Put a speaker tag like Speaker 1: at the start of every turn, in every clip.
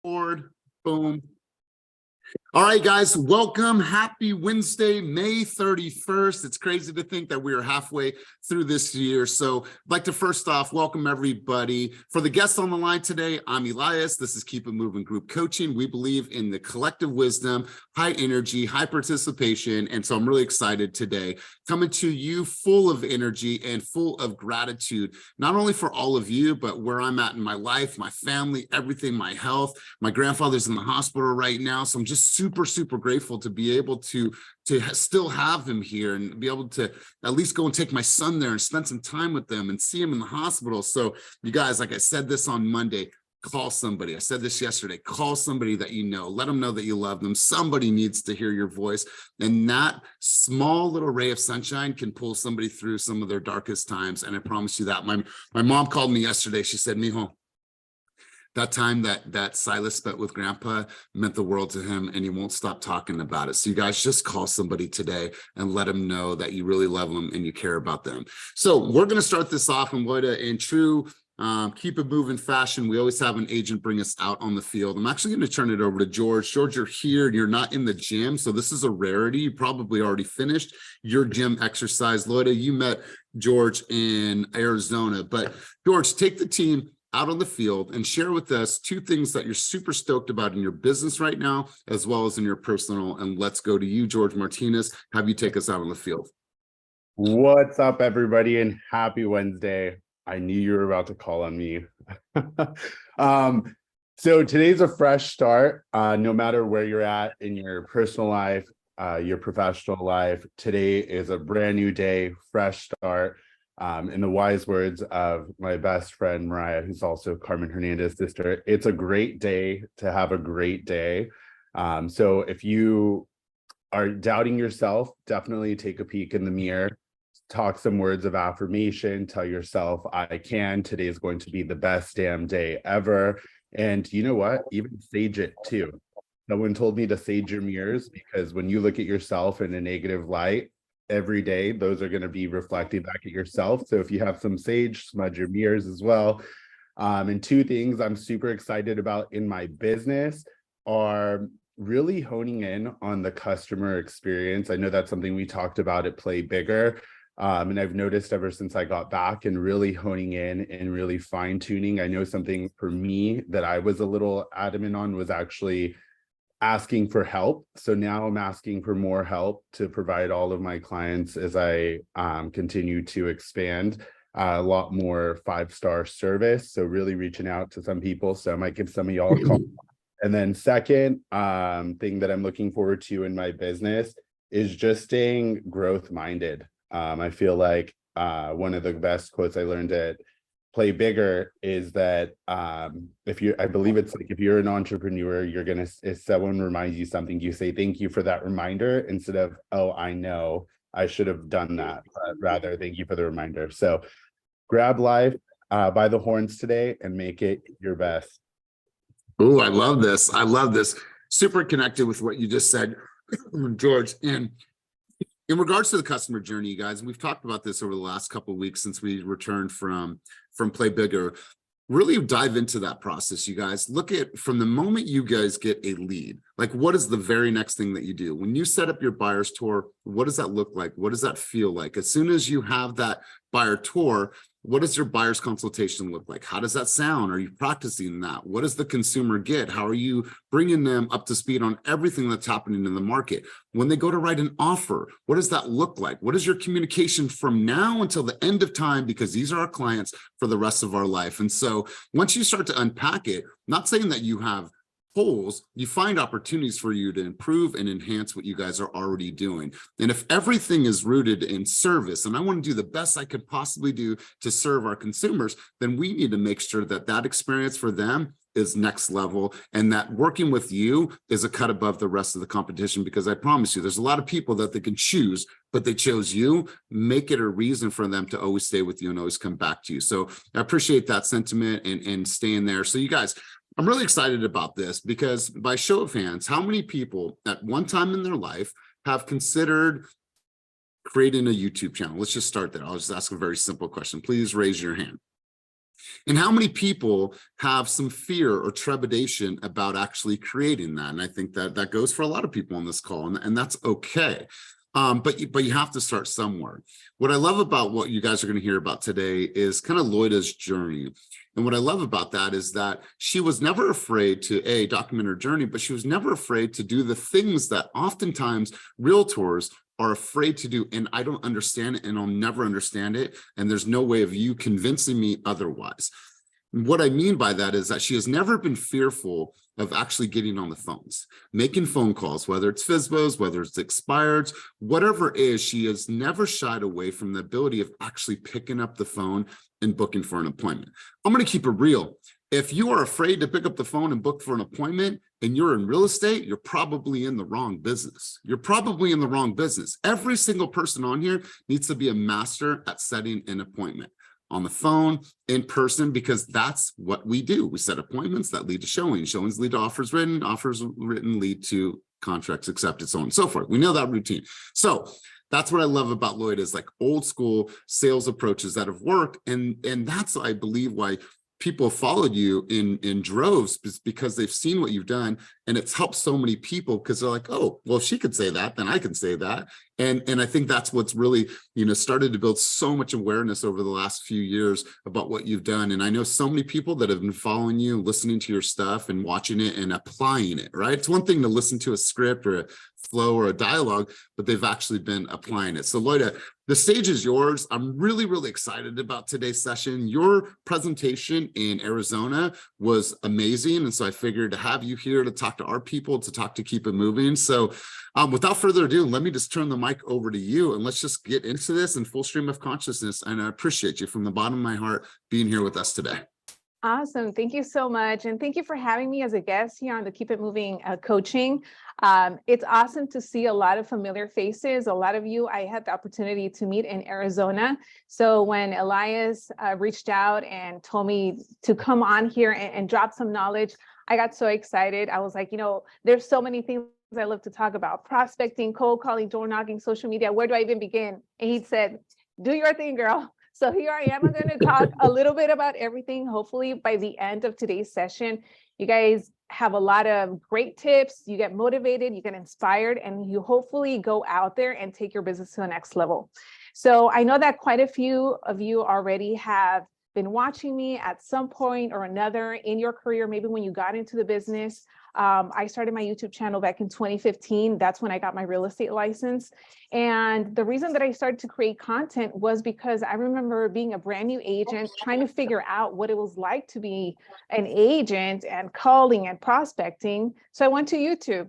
Speaker 1: Board. Boom. All right, guys, welcome. Happy Wednesday, May 31st. It's crazy to think that we are halfway through this year. So I'd like to first off welcome everybody. For the guests on the line today, I'm Elias. This is Keep It Moving Group Coaching. We believe in the collective wisdom, high energy, high participation. And so I'm really excited today, coming to you full of energy and full of gratitude, not only for all of you, but where I'm at in my life, my family, everything, my health. My grandfather's in the hospital right now. So I'm just super grateful to be able to still have him here and be able to at least go and take my son there and spend some time with them and see him in the hospital. So you guys, like I said this on Monday, call somebody. I said this yesterday, call somebody that you know, let them know that you love them. Somebody needs to hear your voice. And that small little ray of sunshine can pull somebody through some of their darkest times. And I promise you that. My mom called me yesterday. She said, Mijo, that time that Silas spent with Grandpa meant the world to him, and he won't stop talking about it. So you guys just call somebody today and let them know that you really love them and you care about them. So we're going to start this off in Loida in true keep it moving fashion. We always have an agent bring us out on the field. I'm actually going to turn it over to George. George, you're here and you're not in the gym, so this is a rarity. You probably already finished your gym exercise. Loida, you met George in Arizona, but George, take the team out on the field and share with us two things that you're super stoked about in your business right now, as well as in your personal. And let's go to you, George Martinez. Have you take us out on the field.
Speaker 2: What's up, everybody, and happy Wednesday. I knew you were about to call on me. So today's a fresh start. No matter where you're at in your personal life, your professional life, today is a brand new day, fresh start. In the wise words of my best friend, Mariah, who's also Carmen Hernandez's sister, it's a great day to have a great day. So if you are doubting yourself, definitely take a peek in the mirror, talk some words of affirmation, tell yourself, I can, today is going to be the best damn day ever. And you know what? Even sage it too. No one told me to sage your mirrors, because when you look at yourself in a negative light, every day, those are going to be reflecting back at yourself. So if you have some sage, smudge your mirrors as well. And two things I'm super excited about in my business are really honing in on the customer experience. I know that's something we talked about at Play Bigger. And I've noticed ever since I got back and really honing in and really fine tuning. I know something for me that I was a little adamant on was actually asking for help. So now I'm asking for more help to provide all of my clients as I continue to expand a lot more 5-star service. So really reaching out to some people. So I might give some of y'all a call. And then second thing that I'm looking forward to in my business is just staying growth minded. I feel like one of the best quotes I learned at Play Bigger is that I believe it's like, if you're an entrepreneur, you're gonna, if someone reminds you something, you say thank you for that reminder instead of, oh, I know I should have done that, but rather thank you for the reminder. So grab life by the horns today and make it your best.
Speaker 1: Oh, I love this. I love this. Super connected with what you just said, George. And in regards to the customer journey, you guys, we've talked about this over the last couple of weeks since we returned from Play Bigger. Really dive into that process, you guys. Look at, from the moment you guys get a lead, like what is the very next thing that you do? When you set up your buyer's tour, what does that look like? What does that feel like? As soon as you have that buyer tour, what does your buyer's consultation look like? How does that sound? Are you practicing that? What does the consumer get? How are you bringing them up to speed on everything that's happening in the market? When they go to write an offer, what does that look like? What is your communication from now until the end of time? Because these are our clients for the rest of our life. And so once you start to unpack it, not saying that you have holes, you find opportunities for you to improve and enhance what you guys are already doing. And if everything is rooted in service, and I want to do the best I could possibly do to serve our consumers, then we need to make sure that that experience for them is next level, and that working with you is a cut above the rest of the competition. Because I promise you, there's a lot of people that they can choose, but they chose you. Make it a reason for them to always stay with you and always come back to you. So I appreciate that sentiment and staying there. So you guys, I'm really excited about this, because by show of hands, how many people at one time in their life have considered creating a YouTube channel? Let's just start there. I'll just ask a very simple question. Please raise your hand. And how many people have some fear or trepidation about actually creating that? And I think that that goes for a lot of people on this call, and that's okay. But you have to start somewhere. What I love about what you guys are going to hear about today is kind of Loida's journey. And what I love about that is that she was never afraid to document her journey, but she was never afraid to do the things that oftentimes realtors are afraid to do. And I don't understand it, and I'll never understand it. And there's no way of you convincing me otherwise. What I mean by that is that she has never been fearful of actually getting on the phones, making phone calls, whether it's FSBOs, whether it's expireds, whatever it is, she has never shied away from the ability of actually picking up the phone and booking for an appointment. I'm going to keep it real. If you are afraid to pick up the phone and book for an appointment and you're in real estate, you're probably in the wrong business. You're probably in the wrong business. Every single person on here needs to be a master at setting an appointment on the phone, in person, because that's what we do. We set appointments that lead to showings. Showings lead to offers written lead to contracts accepted, so on and so forth. We know that routine. So that's what I love about Loida, is like old school sales approaches that have worked. And that's, I believe, why people followed you in droves, because they've seen what you've done, and it's helped so many people, because they're like, oh, well, if she could say that, then I can say that. And I think that's what's really, started to build so much awareness over the last few years about what you've done. And I know so many people that have been following you, listening to your stuff and watching it and applying it, right? It's one thing to listen to a script or a flow or a dialogue, but they've actually been applying it. So Loida, the stage is yours. I'm really, really excited about today's session. Your presentation in Arizona was amazing. And so I figured to have you here to talk to our people, to talk to Keep It Moving. So without further ado, let me just turn the mic over to you, and let's just get into this in full stream of consciousness. And I appreciate you from the bottom of my heart being here with us today.
Speaker 3: Awesome. Thank you so much. And thank you for having me as a guest here on the Keep It Moving coaching. It's awesome to see a lot of familiar faces. A lot of you I had the opportunity to meet in Arizona. So when Elias reached out and told me to come on here and drop some knowledge, I got so excited. I was like, there's so many things I love to talk about: prospecting, cold calling, door knocking, social media. Where do I even begin? And he said, do your thing, girl. So here I am. I'm going to talk a little bit about everything. Hopefully by the end of today's session, you guys have a lot of great tips. You get motivated, you get inspired, and you hopefully go out there and take your business to the next level. So I know that quite a few of you already have been watching me at some point or another in your career, maybe when you got into the business. I started my YouTube channel back in 2015. That's when I got my real estate license. And the reason that I started to create content was because I remember being a brand new agent, trying to figure out what it was like to be an agent and calling and prospecting. So I went to YouTube,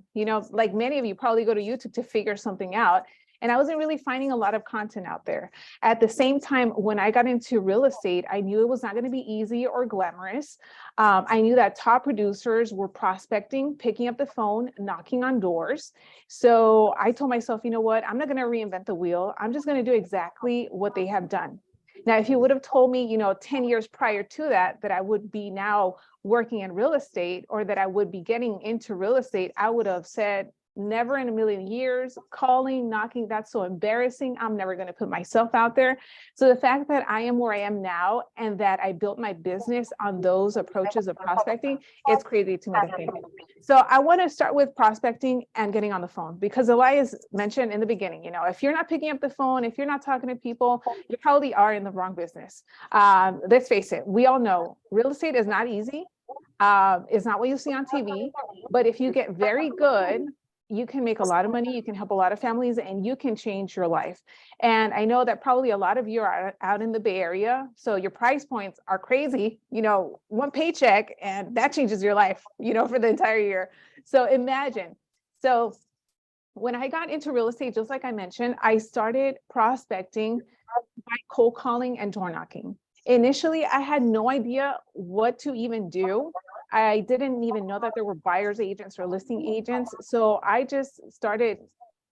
Speaker 3: like many of you probably go to YouTube to figure something out. And I wasn't really finding a lot of content out there. At the same time, when I got into real estate, I knew it was not going to be easy or glamorous. I knew that top producers were prospecting, picking up the phone, knocking on doors. So I told myself, you know what, I'm not going to reinvent the wheel. I'm just going to do exactly what they have done. Now, if you would have told me, 10 years prior to that I would be now working in real estate, or that I would be getting into real estate, I would have said, never in a million years. Calling, knocking, that's so embarrassing. I'm never going to put myself out there. So the fact that I am where I am now, and that I built my business on those approaches of prospecting, it's crazy to me to think. So I want to start with prospecting and getting on the phone, because Elias mentioned in the beginning, if you're not picking up the phone, if you're not talking to people, you probably are in the wrong business. Let's face it. We all know real estate is not easy. It's not what you see on TV, but if you get very good, you can make a lot of money, you can help a lot of families, and you can change your life. And I know that probably a lot of you are out in the Bay Area, so your price points are crazy, one paycheck, and that changes your life, for the entire year. So imagine. So when I got into real estate, just like I mentioned, I started prospecting by cold calling and door knocking. Initially, I had no idea what to even do. I didn't even know that there were buyer's agents or listing agents. So I just started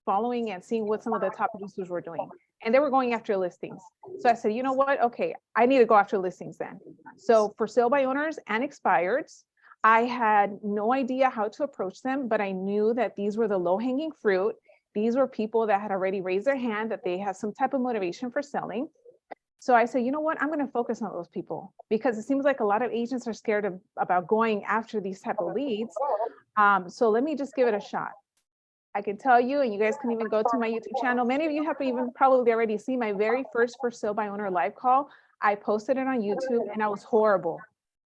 Speaker 3: following and seeing what some of the top producers were doing. And they were going after listings. So I said, you know what? Okay, I need to go after listings then. So for sale by owners and expireds, I had no idea how to approach them, but I knew that these were the low-hanging fruit. These were people that had already raised their hand, that they had some type of motivation for selling. So I said, you know what, I'm going to focus on those people because it seems like a lot of agents are scared about going after these type of leads. So let me just give it a shot. I can tell you, and you guys can even go to my YouTube channel. Many of you have even probably already seen my very first for sale by owner live call. I posted it on YouTube and I was horrible.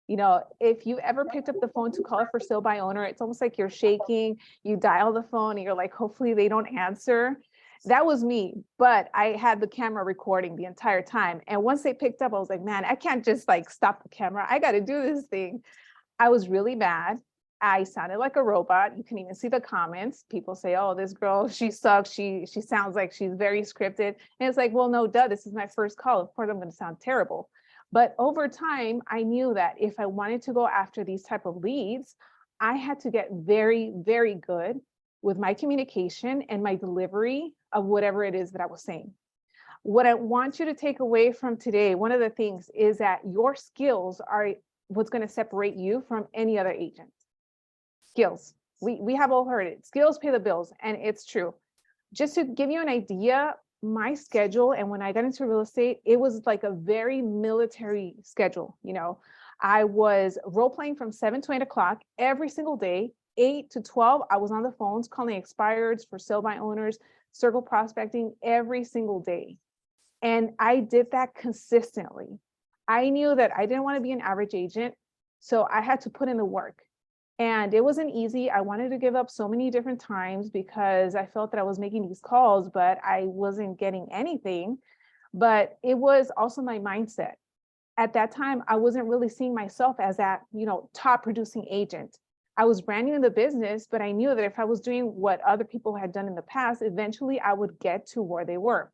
Speaker 3: You know, if you ever picked up the phone to call it for sale by owner, it's almost like you're shaking, you dial the phone and you're like, hopefully they don't answer. That was me, but I had the camera recording the entire time. And once they picked up, I was like, man, I can't just like stop the camera. I got to do this thing. I was really mad. I sounded like a robot. You can even see the comments. People say, oh, this girl, she sucks. She sounds like she's very scripted. And it's like, well, no, duh, this is my first call. Of course, I'm going to sound terrible. But over time, I knew that if I wanted to go after these type of leads, I had to get very, very good with my communication and my delivery of whatever it is that I was saying. What I want you to take away from today, one of the things is that your skills are what's going to separate you from any other agent. Skills. We have all heard it. Skills pay the bills, and it's true. Just to give you an idea, my schedule, and when I got into real estate, it was like a very military schedule. You know, I was role playing from 7 to 8 o'clock every single day. 8 to 12, I was on the phones calling expireds, for sale by owners, circle prospecting every single day. And I did that consistently. I knew that I didn't want to be an average agent, so I had to put in the work. And it wasn't easy. I wanted to give up so many different times because I felt that I was making these calls, but I wasn't getting anything. But it was also my mindset. At that time, I wasn't really seeing myself as that, you know, top producing agent. I was brand new in the business, but I knew that if I was doing what other people had done in the past, eventually I would get to where they were.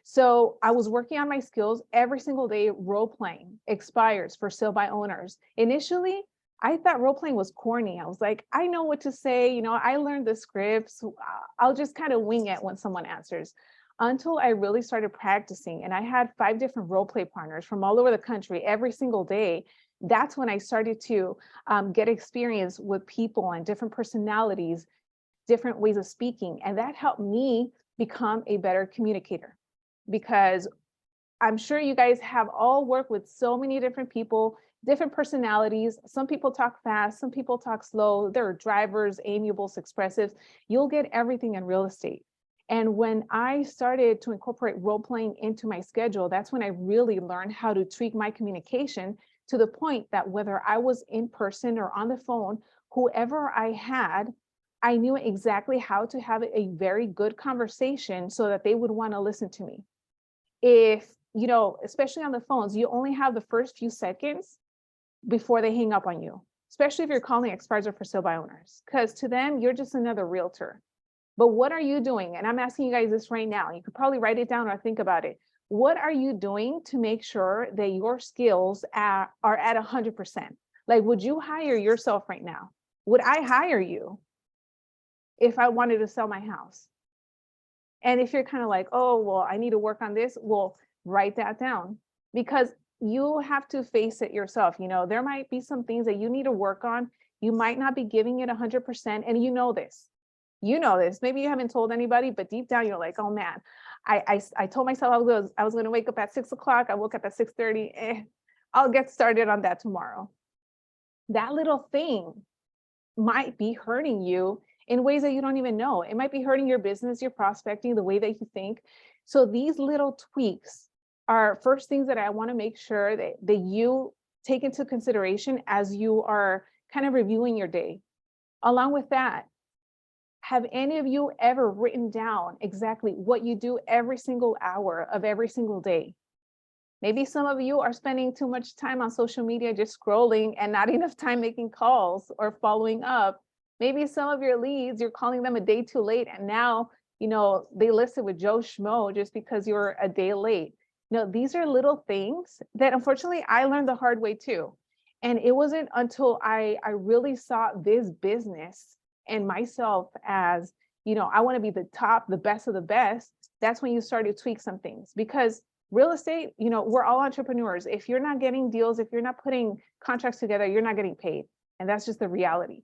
Speaker 3: So I was working on my skills every single day, role playing, expires, for sale by owners. Initially, I thought role playing was corny. I was like, I know what to say. You know, I learned the scripts. I'll just kind of wing it when someone answers. Until I really started practicing, and I had 5 different role play partners from all over the country every single day. That's when I started to get experience with people and different personalities, different ways of speaking. And that helped me become a better communicator, because I'm sure you guys have all worked with so many different people, different personalities. Some people talk fast, some people talk slow. There are drivers, amiables, expressives. You'll get everything in real estate. And when I started to incorporate role playing into my schedule, that's when I really learned how to tweak my communication to the point that whether I was in person or on the phone, whoever I had, I knew exactly how to have a very good conversation so that they would want to listen to me. If, you know, especially on the phones, you only have the first few seconds before they hang up on you, especially if you're calling expireds or for sale by owners, because to them, you're just another realtor. But what are you doing? And I'm asking you guys this right now. You could probably write it down or think about it. What are you doing to make sure that your skills are at 100%? Like, would you hire yourself right now? Would I hire you if I wanted to sell my house? And if you're kind of like, oh, well, I need to work on this, well, write that down, because you have to face it yourself. You know, there might be some things that you need to work on. You might not be giving it 100%. And you know this. You know this. Maybe you haven't told anybody, but deep down you're like, oh man, I told myself I was going to wake up at 6 o'clock. I woke up at 6:30. I'll get started on that tomorrow. That little thing might be hurting you in ways that you don't even know. It might be hurting your business, your prospecting, the way that you think. So these little tweaks are first things that I want to make sure that you take into consideration as you are kind of reviewing your day. Along with that, have any of you ever written down exactly what you do every single hour of every single day? Maybe some of you are spending too much time on social media, just scrolling and not enough time making calls or following up. Maybe some of your leads, you're calling them a day too late, and now, you know, they listed with Joe Schmo just because you're a day late. You know, these are little things that unfortunately I learned the hard way too. And it wasn't until I really saw this business and myself as, you know, I want to be the top, the best of the best. That's when you start to tweak some things, because real estate, you know, we're all entrepreneurs. If you're not getting deals, if you're not putting contracts together, you're not getting paid. And that's just the reality.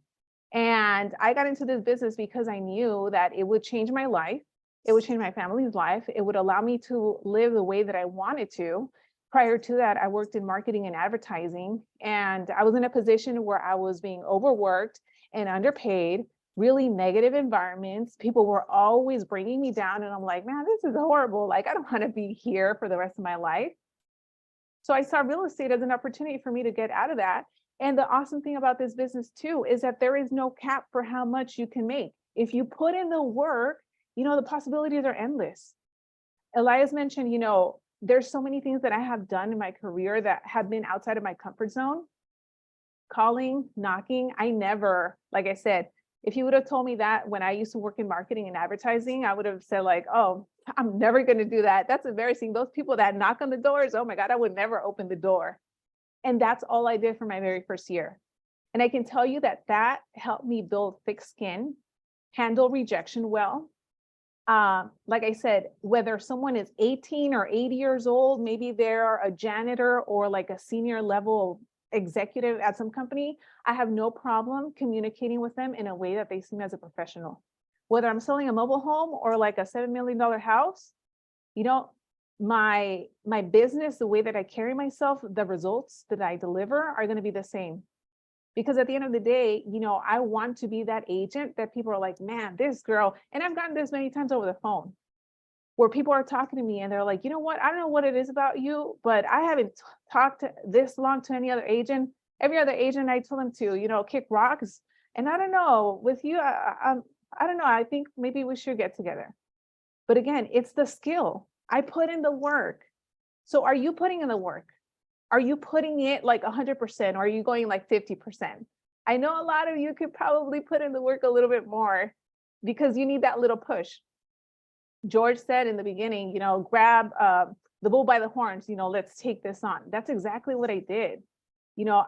Speaker 3: And I got into this business because I knew that it would change my life. It would change my family's life. It would allow me to live the way that I wanted to. Prior to that, I worked in marketing and advertising, and I was in a position where I was being overworked and underpaid, really negative environments. People were always bringing me down, and I'm like, man, this is horrible. Like, I don't want to be here for the rest of my life. So I saw real estate as an opportunity for me to get out of that. And the awesome thing about this business too is that there is no cap for how much you can make. If you put in the work, the possibilities are endless. Elias mentioned, there's so many things that I have done in my career that have been outside of my comfort zone. Calling, knocking, I never, like I said, if you would have told me that when I used to work in marketing and advertising, I would have said like, oh, I'm never going to do that. That's embarrassing. Those people that knock on the doors, oh my God, I would never open the door. And that's all I did for my very first year. And I can tell you that that helped me build thick skin, handle rejection well. Like I said, whether someone is 18 or 80 years old, maybe they're a janitor or like a senior level executive at some company, I have no problem communicating with them in a way that they see me as a professional. Whether I'm selling a mobile home or like a $7 million house, my business, the way that I carry myself, the results that I deliver are going to be the same. Because at the end of the day, I want to be that agent that people are like, man, this girl, and I've gotten this many times over the phone, where people are talking to me and they're like, you know what, I don't know what it is about you, but I haven't talked to this long to any other agent. Every other agent I told them to, kick rocks. And I don't know, with you, I don't know, I think maybe we should get together. But again, it's the skill. I put in the work. So are you putting in the work? Are you putting it like 100%? Or are you going like 50%? I know a lot of you could probably put in the work a little bit more because you need that little push. George said in the beginning, grab the bull by the horns, let's take this on. That's exactly what I did.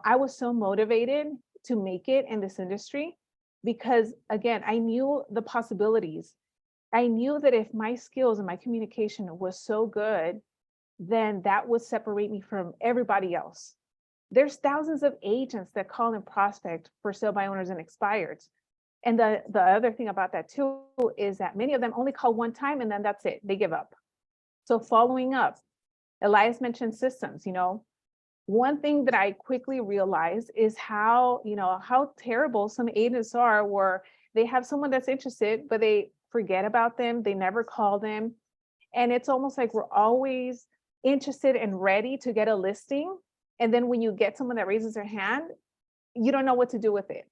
Speaker 3: I was so motivated to make it in this industry because, again, I knew the possibilities. I knew that if my skills and my communication was so good, then that would separate me from everybody else. There's thousands of agents that call and prospect for sale by owners and expireds. And the other thing about that too is that many of them only call one time and then that's it, they give up. So following up, Elias mentioned systems. One thing that I quickly realized is how terrible some agents are, where they have someone that's interested, but they forget about them, they never call them. And it's almost like we're always interested and ready to get a listing. And then when you get someone that raises their hand, you don't know what to do with it.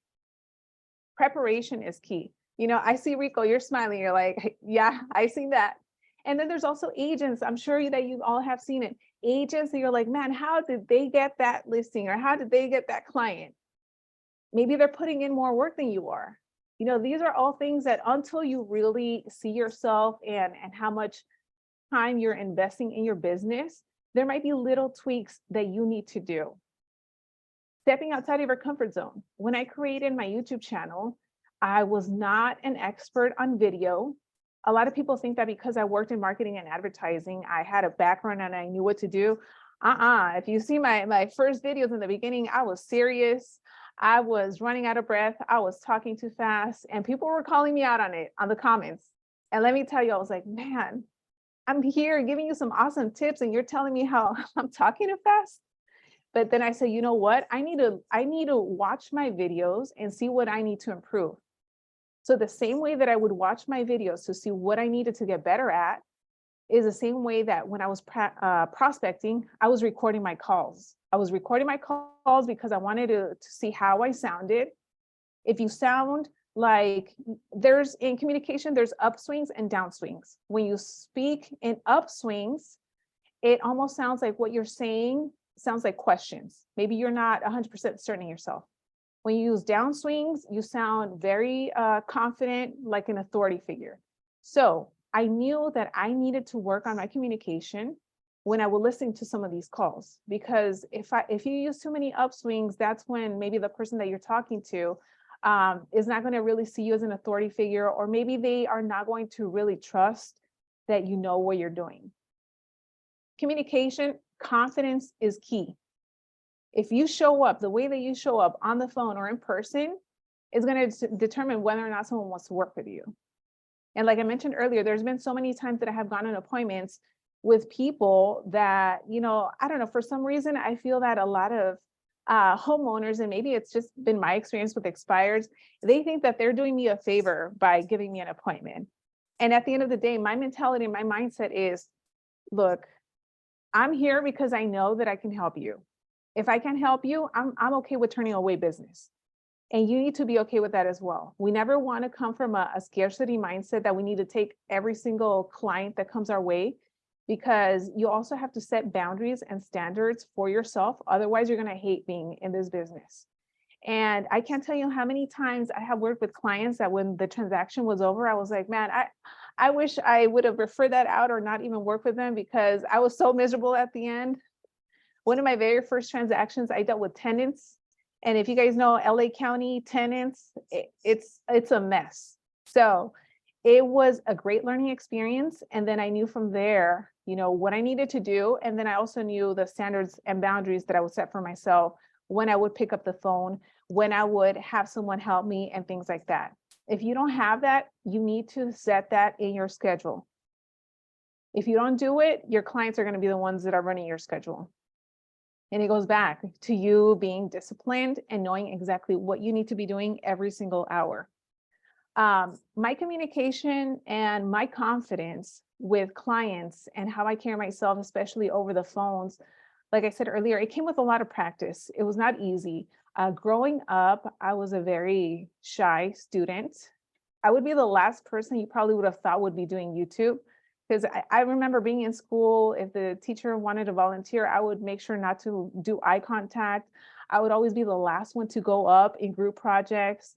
Speaker 3: Preparation is key. I see Rico, you're smiling. You're like, yeah, I seen that. And then there's also agents. I'm sure that you all have seen it. Agents that you're like, man, how did they get that listing? Or how did they get that client? Maybe they're putting in more work than you are. These are all things that until you really see yourself and how much time you're investing in your business, there might be little tweaks that you need to do. Stepping outside of your comfort zone. When I created my YouTube channel, I was not an expert on video. A lot of people think that because I worked in marketing and advertising, I had a background and I knew what to do. If you see my first videos in the beginning, I was serious. I was running out of breath. I was talking too fast and people were calling me out on it, on the comments. And let me tell you, I was like, man, I'm here giving you some awesome tips and you're telling me how I'm talking too fast. But then I said, you know what? I need to watch my videos and see what I need to improve. So the same way that I would watch my videos to see what I needed to get better at is the same way that when I was prospecting, I was recording my calls. I was recording my calls because I wanted to see how I sounded. If you sound like in communication, there's upswings and downswings. When you speak in upswings, it almost sounds like what you're saying sounds like questions. Maybe you're not 100% certain in yourself. When you use downswings, you sound very confident, like an authority figure. So I knew that I needed to work on my communication when I would listen to some of these calls, because if you use too many upswings, that's when maybe the person that you're talking to is not going to really see you as an authority figure, or maybe they are not going to really trust that you know what you're doing. Communication, confidence is key. If you show up the way that you show up on the phone or in person, is going to determine whether or not someone wants to work with you. And like I mentioned earlier, there's been so many times that I have gone on appointments with people that, I don't know, for some reason, I feel that a lot of homeowners, and maybe it's just been my experience with expireds, they think that they're doing me a favor by giving me an appointment. And at the end of the day, my mentality and my mindset is, look, I'm here because I know that I can help you. If I can help you, I'm okay with turning away business. And you need to be okay with that as well. We never want to come from a scarcity mindset that we need to take every single client that comes our way, because you also have to set boundaries and standards for yourself. Otherwise, you're going to hate being in this business. And I can't tell you how many times I have worked with clients that when the transaction was over, I was like, man, I wish I would have referred that out or not even work with them, because I was so miserable at the end. One of my very first transactions, I dealt with tenants. And if you guys know LA County tenants, it's a mess. So it was a great learning experience. And then I knew from there, what I needed to do. And then I also knew the standards and boundaries that I would set for myself when I would pick up the phone, when I would have someone help me, and things like that. If you don't have that, you need to set that in your schedule. If you don't do it, your clients are going to be the ones that are running your schedule. And it goes back to you being disciplined and knowing exactly what you need to be doing every single hour. My communication and my confidence with clients and how I carry myself, especially over the phones, like I said earlier, it came with a lot of practice. It was not easy. Growing up, I was a very shy student. I would be the last person you probably would have thought would be doing YouTube. Because I remember being in school, if the teacher wanted to volunteer, I would make sure not to do eye contact. I would always be the last one to go up in group projects.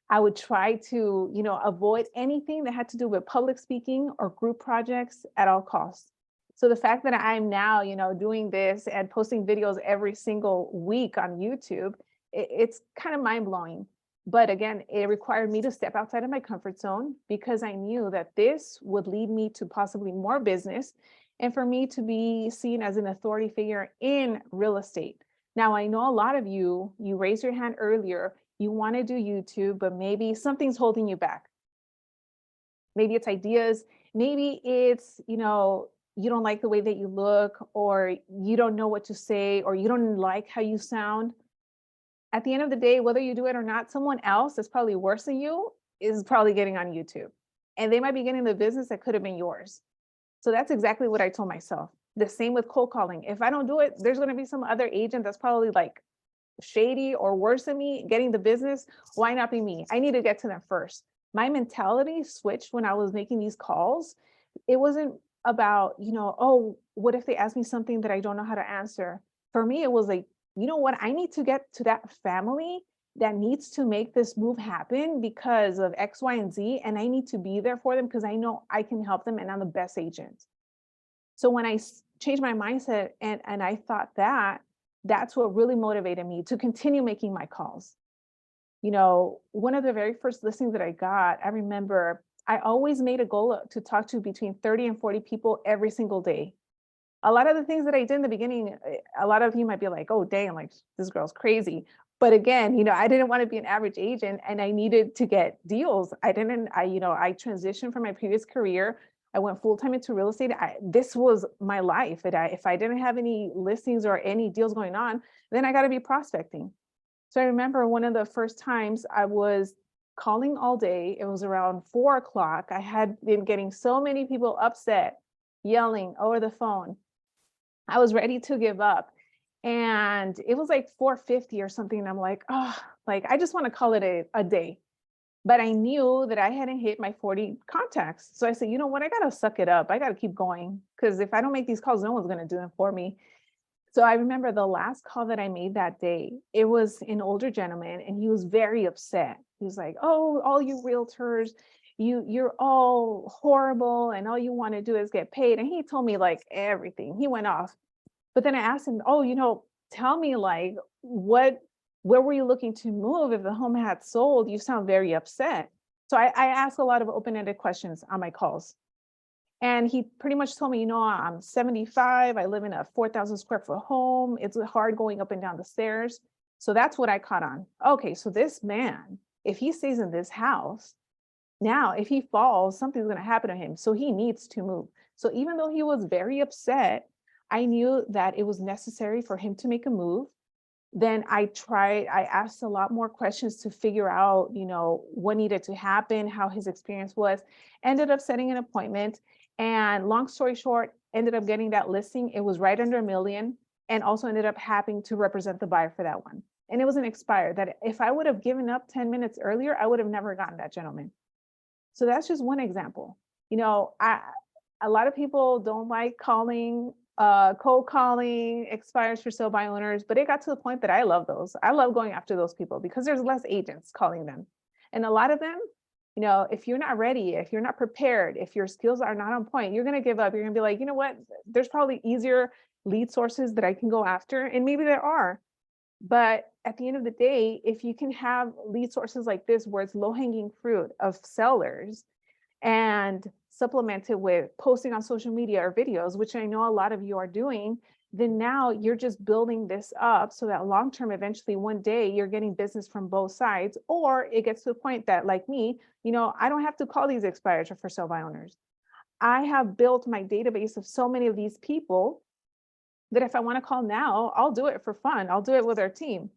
Speaker 3: I would try to, avoid anything that had to do with public speaking or group projects at all costs. So the fact that I'm now, doing this and posting videos every single week on YouTube, it's kind of mind-blowing. But again, it required me to step outside of my comfort zone, because I knew that this would lead me to possibly more business and for me to be seen as an authority figure in real estate. Now, I know a lot of you raised your hand earlier, you want to do YouTube, but maybe something's holding you back. Maybe it's ideas, maybe it's, you don't like the way that you look, or you don't know what to say, or you don't like how you sound. At the end of the day, whether you do it or not, someone else that's probably worse than you is probably getting on YouTube, and they might be getting the business that could have been yours. So that's exactly what I told myself. The same with cold calling. If I don't do it, there's going to be some other agent that's probably like shady or worse than me getting the business. Why not be me? I need to get to them first. My mentality switched when I was making these calls. It wasn't about, oh, what if they ask me something that I don't know how to answer? For me, it was like, you know what? I need to get to that family that needs to make this move happen because of X, Y, and Z. And I need to be there for them because I know I can help them and I'm the best agent. So when I changed my mindset and I thought that's what really motivated me to continue making my calls. One of the very first listings that I got, I remember I always made a goal to talk to between 30 and 40 people every single day. A lot of the things that I did in the beginning, a lot of you might be like, oh, dang, like this girl's crazy. But again, I didn't want to be an average agent and I needed to get deals. I transitioned from my previous career. I went full-time into real estate. This was my life. If I didn't have any listings or any deals going on, then I got to be prospecting. So I remember one of the first times I was calling all day. It was around 4 o'clock. I had been getting so many people upset, yelling over the phone. I was ready to give up. And it was like 4:50 or something. And I'm like, oh, like, I just want to call it a day. But I knew that I hadn't hit my 40 contacts. So I said, you know what? I got to suck it up. I got to keep going. Because if I don't make these calls, no one's going to do them for me. So I remember the last call that I made that day, it was an older gentleman and he was very upset. He was like, oh, all you realtors, you're all horrible and all you want to do is get paid. And he told me like everything. He went off. But then I asked him, oh, tell me like where were you looking to move if the home had sold? You sound very upset. So I asked a lot of open-ended questions on my calls. And he pretty much told me, I'm 75. I live in a 4,000 square foot home. It's hard going up and down the stairs. So that's what I caught on. Okay, so this man, if he stays in this house, Now, if he falls, something's going to happen to him. So he needs to move. So even though he was very upset, I knew that it was necessary for him to make a move. Then I asked a lot more questions to figure out, what needed to happen, how his experience was, ended up setting an appointment. And long story short, ended up getting that listing. It was right under 1 million, and also ended up having to represent the buyer for that one. And it was an expired that if I would have given up 10 minutes earlier, I would have never gotten that gentleman. So that's just one example. A lot of people don't like cold calling expires for sale by owners, but it got to the point that I love those. I love going after those people because there's less agents calling them. And a lot of them, if you're not ready, if you're not prepared, if your skills are not on point, you're going to give up. You're going to be like, you know what? There's probably easier lead sources that I can go after. And maybe there are. But at the end of the day, if you can have lead sources like this, where it's low hanging fruit of sellers, and supplement it with posting on social media or videos, which I know a lot of you are doing, then now you're just building this up so that long term, eventually one day you're getting business from both sides. Or it gets to the point that, like me, I don't have to call these expireds or for sale by owners. I have built my database of so many of these people that if I want to call now, I'll do it for fun. I'll do it with our team.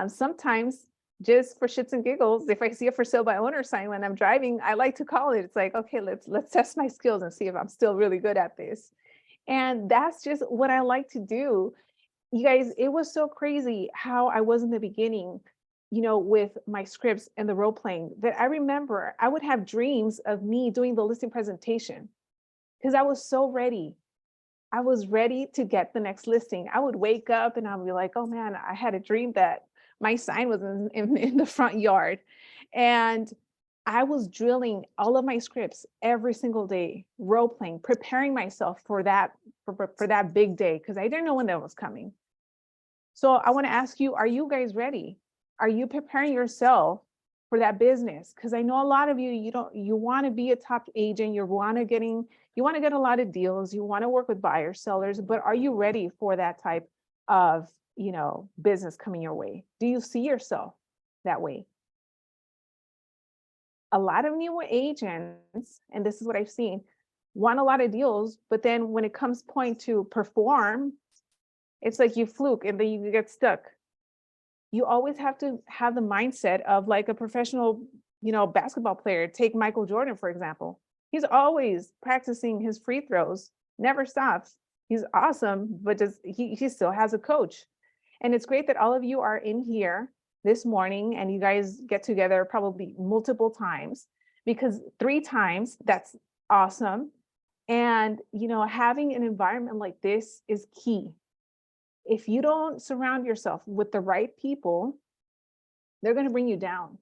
Speaker 3: Sometimes just for shits and giggles, if I see a for sale by owner sign when I'm driving, I like to call it. It's like, okay, let's test my skills and see if I'm still really good at this. And that's just what I like to do. You guys, it was so crazy how I was in the beginning, with my scripts and the role playing, that I remember I would have dreams of me doing the listing presentation because I was so ready. I was ready to get the next listing. I would wake up and I'll be like, oh man, I had a dream that my sign was in the front yard. And I was drilling all of my scripts every single day, role playing, preparing myself for that big day, because I didn't know when that was coming. So I want to ask you, are you guys ready? Are you preparing yourself for that business? Because I know a lot of you want to be a top agent, you want to get a lot of deals, you want to work with buyers, sellers, but are you ready for that type of, business coming your way? Do you see yourself that way? A lot of new agents, and this is what I've seen, want a lot of deals, but then when it comes point to perform, it's like you fluke and then you get stuck. You always have to have the mindset of like a professional, basketball player. Take Michael Jordan, for example. He's always practicing his free throws, never stops. He's awesome, but he still has a coach. And it's great that all of you are in here this morning and you guys get together probably multiple times, because 3 times, that's awesome. And, having an environment like this is key. If you don't surround yourself with the right people, they're going to bring you down.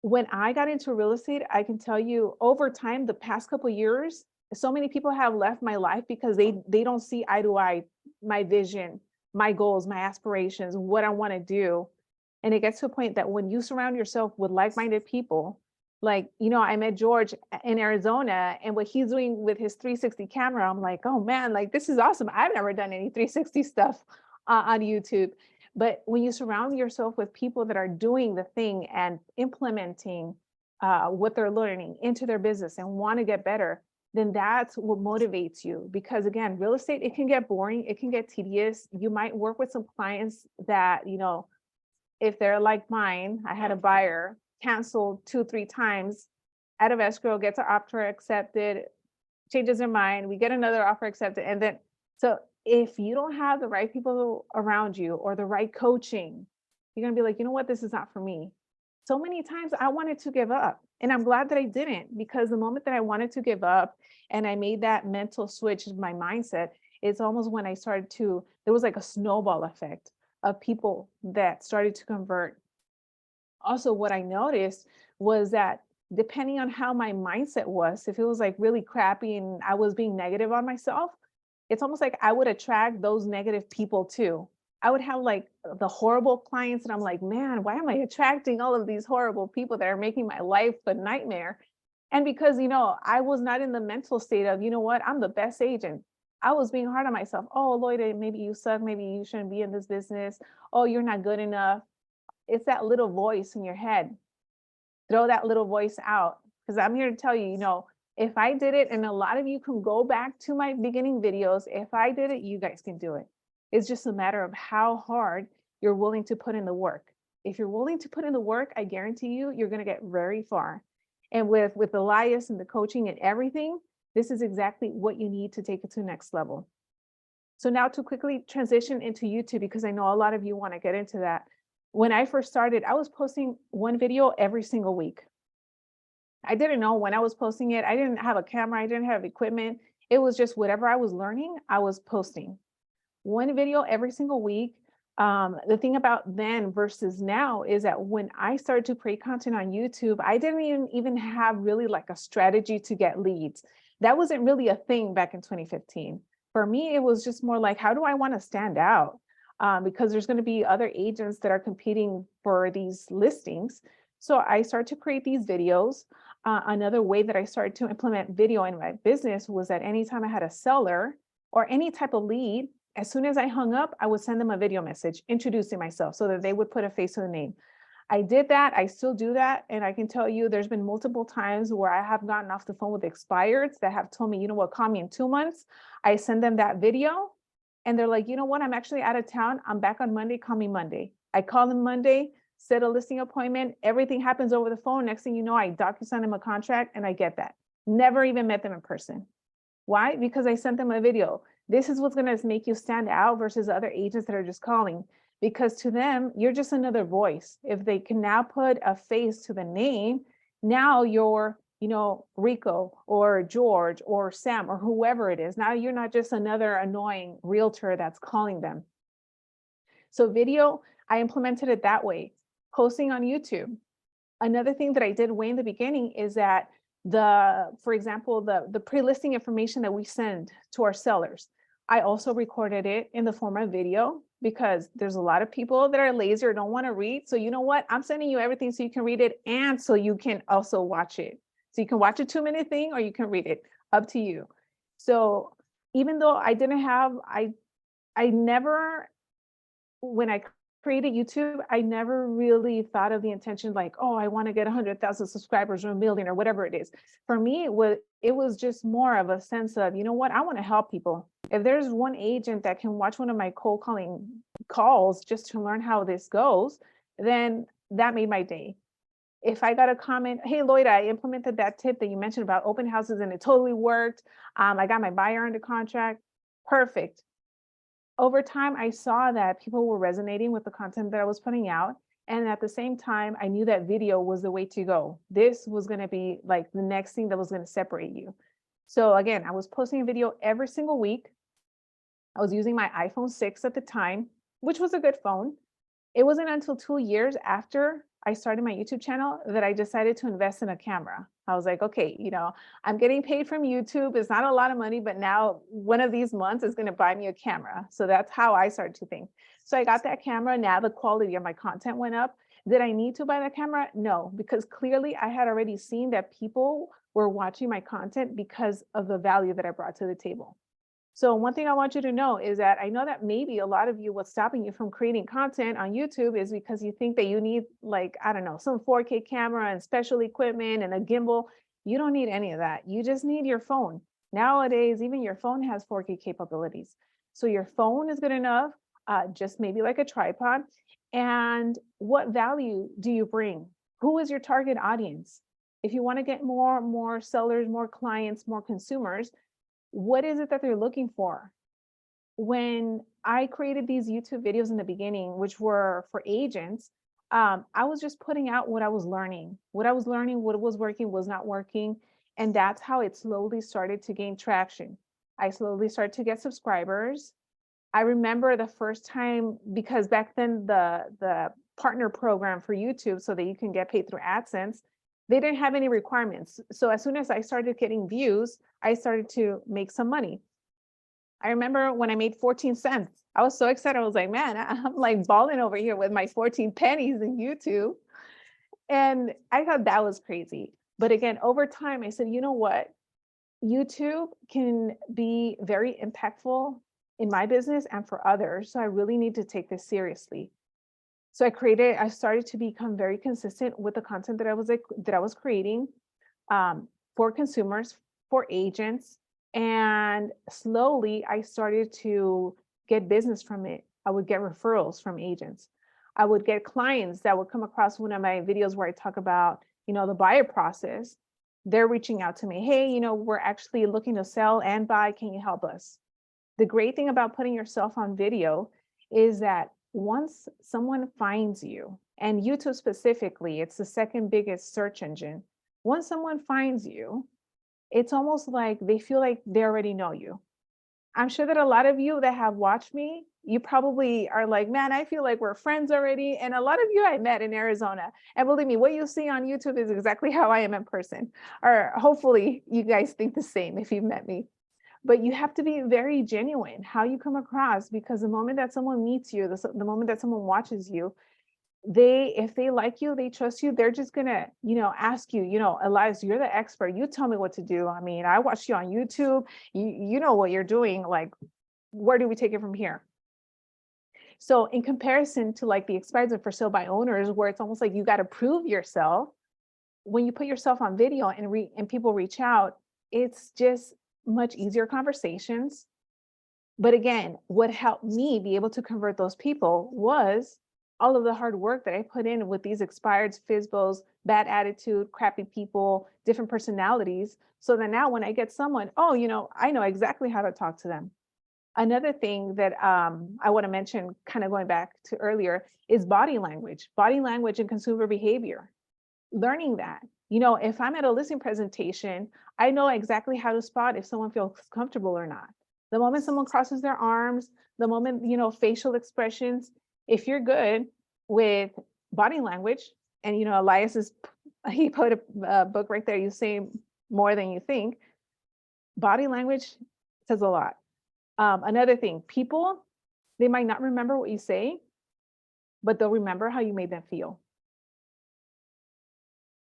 Speaker 3: When I got into real estate, I can tell you over time, the past couple of years, so many people have left my life because they don't see eye to eye my vision, my goals, my aspirations, what I want to do. And it gets to a point that when you surround yourself with like-minded people, like, I met George in Arizona, and what he's doing with his 360 camera, I'm like, oh man, like this is awesome. I've never done any 360 stuff on YouTube. But when you surround yourself with people that are doing the thing and implementing what they're learning into their business and want to get better, then that's what motivates you. Because again, real estate, it can get boring, it can get tedious. You might work with some clients that, if they're like mine, I had a buyer cancel 2-3 times, out of escrow, gets an offer accepted, changes their mind, we get another offer accepted. And then, so if you don't have the right people around you or the right coaching, you're going to be like, you know what, this is not for me. So many times I wanted to give up, and I'm glad that I didn't, because the moment that I wanted to give up and I made that mental switch in my mindset, it's almost when there was like a snowball effect of people that started to convert. Also, what I noticed was that depending on how my mindset was, if it was like really crappy and I was being negative on myself, it's almost like I would attract those negative people too. I would have like the horrible clients, and I'm like, man, why am I attracting all of these horrible people that are making my life a nightmare? And because, I was not in the mental state of, you know what, I'm the best agent. I was being hard on myself. Oh, Loida, maybe you suck. Maybe you shouldn't be in this business. Oh, you're not good enough. It's that little voice in your head. throw that little voice out, because I'm here to tell you, if I did it, and a lot of you can go back to my beginning videos, if I did it, you guys can do it. It's just a matter of how hard you're willing to put in the work. If you're willing to put in the work, I guarantee you, you're going to get very far. And with Elias and the coaching and everything, this is exactly what you need to take it to the next level. So now to quickly transition into YouTube, because I know a lot of you want to get into that. When I first started, I was posting one video every single week. I didn't know when I was posting it. I didn't have a camera. I didn't have equipment. It was just whatever I was learning, I was posting. One video every single week. The thing about then versus now is that when I started to create content on YouTube, I didn't even have really like a strategy to get leads. That wasn't really a thing back in 2015. For me, it was just more like, how do I want to stand out? Because there's going to be other agents that are competing for these listings. So I started to create these videos. Another way that I started to implement video in my business was that anytime I had a seller or any type of lead, as soon as I hung up, I would send them a video message introducing myself so that they would put a face to the name. I did that. I still do that. And I can tell you there's been multiple times where I have gotten off the phone with expireds that have told me, you know what, call me in 2 months. I send them that video and they're like, you know what, I'm actually out of town. I'm back on Monday. Call me Monday. I call them Monday, set a listing appointment. Everything happens over the phone. Next thing you know, I DocuSign them a contract and I get that. Never even met them in person. Why? Because I sent them a video. This is what's going to make you stand out versus other agents that are just calling. Because to them, you're just another voice. If they can now put a face to the name, now you're, Rico or George or Sam or whoever it is. Now you're not just another annoying realtor that's calling them. So video, I implemented it that way. Posting on YouTube. Another thing that I did way in the beginning is that for example, the pre-listing information that we send to our sellers, I also recorded it in the form of video because there's a lot of people that are lazy or don't want to read. So you know what? I'm sending you everything so you can read it and so you can also watch it. So you can watch a 2-minute thing or you can read it, up to you. So even though I didn't have, I never, when I created YouTube, I never really thought of the intention like, oh, I want to get 100,000 subscribers or 1 million or whatever it is. For me, it was just more of a sense of, you know what, I want to help people. If there's one agent that can watch one of my cold calling calls just to learn how this goes, then that made my day. If I got a comment, hey, Loida, I implemented that tip that you mentioned about open houses and it totally worked. I got my buyer under contract. Perfect. Over time, I saw that people were resonating with the content that I was putting out. And at the same time, I knew that video was the way to go. This was going to be like the next thing that was going to separate you. So again, I was posting a video every single week. I was using my iPhone 6 at the time, which was a good phone. It wasn't until 2 years after I started my YouTube channel that I decided to invest in a camera. I was like, okay, I'm getting paid from YouTube. It's not a lot of money, but now one of these months is going to buy me a camera. So that's how I started to think. So I got that camera. Now the quality of my content went up. Did I need to buy that camera? No, because clearly I had already seen that people were watching my content because of the value that I brought to the table. So one thing I want you to know is that I know that maybe a lot of you, what's stopping you from creating content on YouTube is because you think that you need like, I don't know, some 4K camera and special equipment and a gimbal. You don't need any of that. You just need your phone. Nowadays, even your phone has 4K capabilities. So your phone is good enough, just maybe like a tripod. And what value do you bring? Who is your target audience? If you want to get more sellers, more clients, more consumers, what is it that they're looking for? When I created these YouTube videos in the beginning, which were for agents, I was just putting out what I was learning. What was working, was not working. And that's how it slowly started to gain traction. I slowly started to get subscribers. I remember the first time, because back then the partner program for YouTube, so that you can get paid through AdSense, they didn't have any requirements. So as soon as I started getting views, I started to make some money. I remember when I made 14 cents, I was so excited. I was like, man, I'm like balling over here with my 14 pennies in YouTube. And I thought that was crazy. But again, over time, I said, you know what? YouTube can be very impactful in my business and for others. So I really need to take this seriously. So I started to become very consistent with the content that I was creating, for consumers, for agents, and slowly I started to get business from it. I would get referrals from agents. I would get clients that would come across one of my videos where I talk about, the buyer process. They're reaching out to me, hey, we're actually looking to sell and buy. Can you help us? The great thing about putting yourself on video is that once someone finds you, and YouTube specifically, it's the second biggest search engine. Once someone finds you, it's almost like they feel like they already know you. I'm sure that a lot of you that have watched me, you probably are like, man, I feel like we're friends already. And a lot of you I met in Arizona. And believe me, what you see on YouTube is exactly how I am in person. Or hopefully you guys think the same if you've met me. But you have to be very genuine how you come across, because the moment that someone meets you, the moment that someone watches you, if they like you, they trust you, they're just gonna, ask you, Elias, you're the expert. You tell me what to do. I mean, I watched you on YouTube. You know what you're doing. Like, where do we take it from here? So in comparison to like the expireds and for sale by owners, where it's almost like you got to prove yourself, when you put yourself on video and people reach out, it's just much easier conversations. But again, what helped me be able to convert those people was all of the hard work that I put in with these expireds, FISBOs, bad attitude, crappy people, different personalities. So that now when I get someone, I know exactly how to talk to them. Another thing that I want to mention, kind of going back to earlier, is body language and consumer behavior. Learning that, if I'm at a listing presentation, I know exactly how to spot if someone feels comfortable or not. The moment someone crosses their arms, the moment, facial expressions, if you're good with body language, and, Elias he put a book right there, You Say More Than You Think. Body language says a lot. Another thing, people, they might not remember what you say, but they'll remember how you made them feel.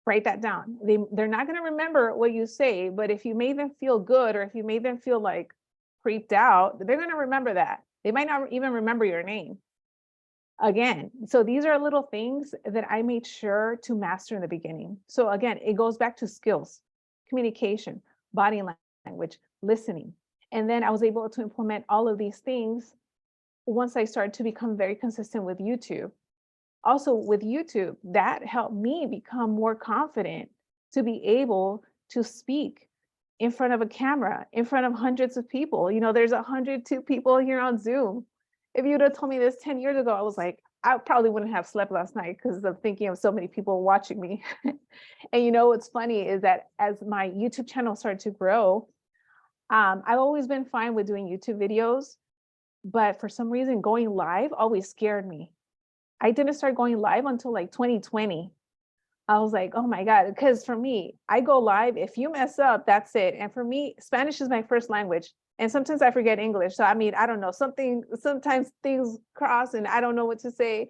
Speaker 3: Write that down. They're not going to remember what you say, but if you made them feel good, or if you made them feel like creeped out, they're going to remember that. They might not even remember your name. Again, so these are little things that I made sure to master in the beginning. So again, it goes back to skills, communication, body language, listening. And then I was able to implement all of these things once I started to become very consistent with YouTube. Also with YouTube, that helped me become more confident to be able to speak in front of a camera, in front of hundreds of people. There's 102 people here on Zoom. If you'd have told me this 10 years ago, I was like, I probably wouldn't have slept last night because of thinking of so many people watching me. And what's funny is that as my YouTube channel started to grow, I've always been fine with doing YouTube videos, but for some reason going live always scared me. I didn't start going live until like 2020. I was like, oh my God, because for me, I go live, if you mess up, that's it. And for me, Spanish is my first language. And sometimes I forget English. So I mean, I don't know, sometimes things cross and I don't know what to say.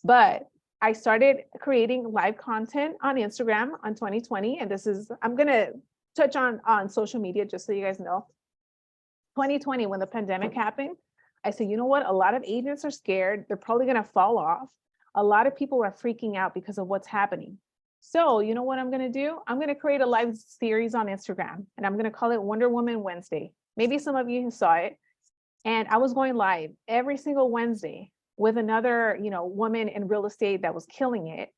Speaker 3: But I started creating live content on Instagram on 2020. And I'm gonna touch on social media just so you guys know. 2020, when the pandemic happened, I said, you know what? A lot of agents are scared. They're probably going to fall off. A lot of people are freaking out because of what's happening. So you know what I'm going to do? I'm going to create a live series on Instagram, and I'm going to call it Wonder Woman Wednesday. Maybe some of you saw it. And I was going live every single Wednesday with another, woman in real estate that was killing it.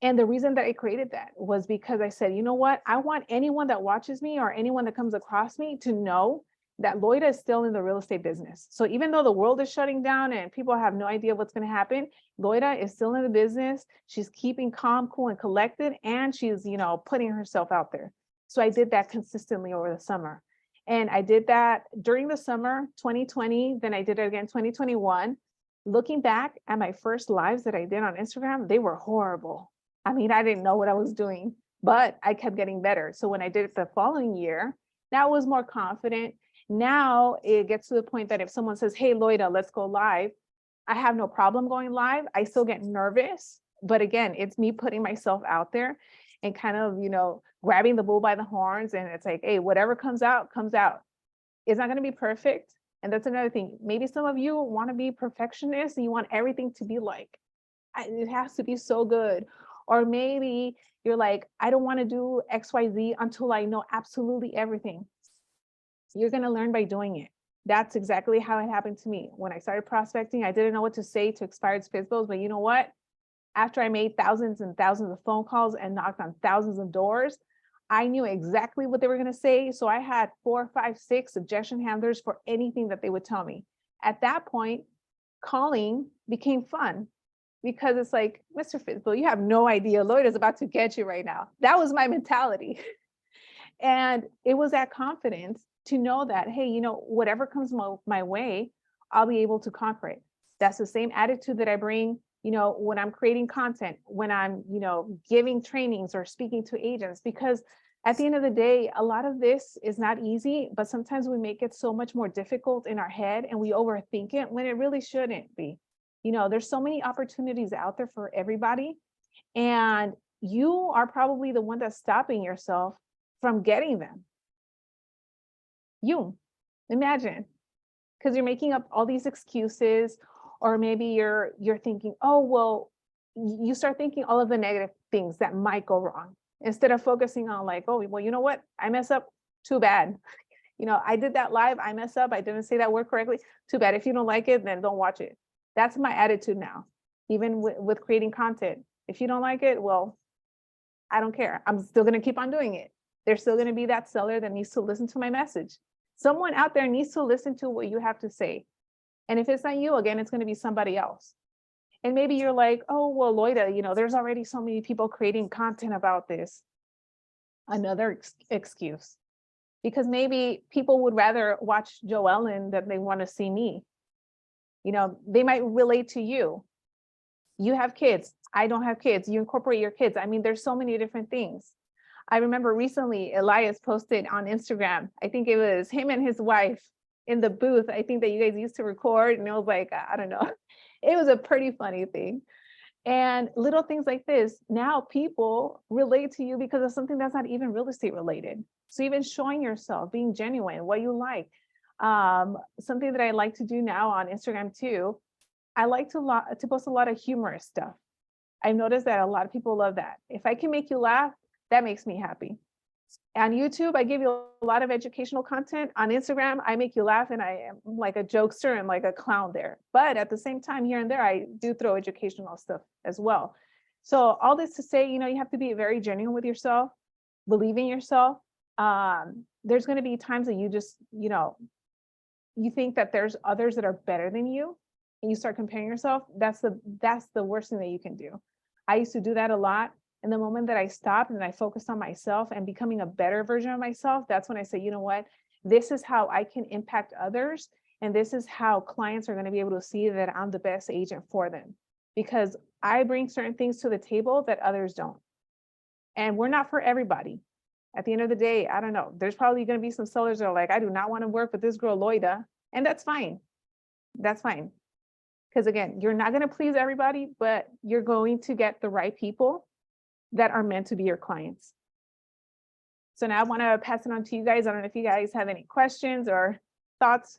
Speaker 3: And the reason that I created that was because I said, you know what? I want anyone that watches me or anyone that comes across me to know that Loida is still in the real estate business. So even though the world is shutting down and people have no idea what's going to happen, Loida is still in the business. She's keeping calm, cool, and collected, and she's, putting herself out there. So I did that consistently over the summer. And I did that during the summer, 2020, then I did it again, 2021. Looking back at my first lives that I did on Instagram, they were horrible. I mean, I didn't know what I was doing, but I kept getting better. So when I did it the following year, now I was more confident. Now it gets to the point that if someone says, hey, Loida, let's go live, I have no problem going live. I still get nervous, but again, it's me putting myself out there and kind of, grabbing the bull by the horns. And it's like, hey, whatever comes out, comes out. It's not going to be perfect. And that's another thing. Maybe some of you want to be perfectionists and you want everything to be like it has to be so good. Or maybe you're like, I don't want to do XYZ until I know absolutely everything. You're going to learn by doing it. That's exactly how it happened to me. When I started prospecting, I didn't know what to say to expired FSBOs, but you know what? After I made thousands and thousands of phone calls and knocked on thousands of doors, I knew exactly what they were going to say. So I had 4, 5, 6 objection handlers for anything that they would tell me. At that point, calling became fun because it's like, Mr. FSBO, you have no idea. Loida's about to get you right now. That was my mentality. And it was that confidence to know that, hey, you know, whatever comes my way, I'll be able to conquer it. That's the same attitude that I bring, you know, when I'm creating content, when I'm, you know, giving trainings or speaking to agents, because at the end of the day, a lot of this is not easy, but sometimes we make it so much more difficult in our head and we overthink it when it really shouldn't be. You know, there's so many opportunities out there for everybody. And you are probably the one that's stopping yourself from getting them. You imagine, because you're making up all these excuses, or maybe you're thinking, oh, well, you start thinking all of the negative things that might go wrong instead of focusing on like, oh, well, you know what? I mess up, too bad. You know, I did that live, I mess up, I didn't say that word correctly, too bad. If you don't like it, then don't watch it. That's my attitude now, even with creating content. If you don't like it, well, I don't care. I'm still going to keep on doing it. There's still going to be that seller that needs to listen to my message. Someone out there needs to listen to what you have to say. And if it's not you, again, it's going to be somebody else. And maybe you're like, oh, well, Loida, you know, there's already so many people creating content about this. Another excuse. Because maybe people would rather watch Joellen than they want to see me. You know, they might relate to you. You have kids. I don't have kids. You incorporate your kids. I mean, there's so many different things. I remember recently Elias posted on Instagram, I think it was him and his wife in the booth, I think that you guys used to record, and it was like, I don't know, it was a pretty funny thing. And little things like this, now people relate to you because of something that's not even real estate related. So even showing yourself, being genuine, what you like. Something that I like to do now on Instagram too, I like to post a lot of humorous stuff. I've noticed that a lot of people love that. If I can make you laugh, that makes me happy. On YouTube, I give you a lot of educational content. On Instagram, I make you laugh and I am like a jokester and like a clown there. But at the same time, here and there, I do throw educational stuff as well. So all this to say, you know, you have to be very genuine with yourself, believe in yourself. There's going to be times that you just, you know, you think that there's others that are better than you and you start comparing yourself. That's the worst thing that you can do. I used to do that a lot. And the moment that I stopped and I focused on myself and becoming a better version of myself, that's when I say, you know what, this is how I can impact others. And this is how clients are going to be able to see that I'm the best agent for them, because I bring certain things to the table that others don't. And we're not for everybody. At the end of the day, I don't know, there's probably going to be some sellers that are like, I do not want to work with this girl, Loida. And that's fine. That's fine. Because again, you're not going to please everybody, but you're going to get the right people that are meant to be your clients. So now I want to pass it on to you guys. I don't know if you guys have any questions or thoughts.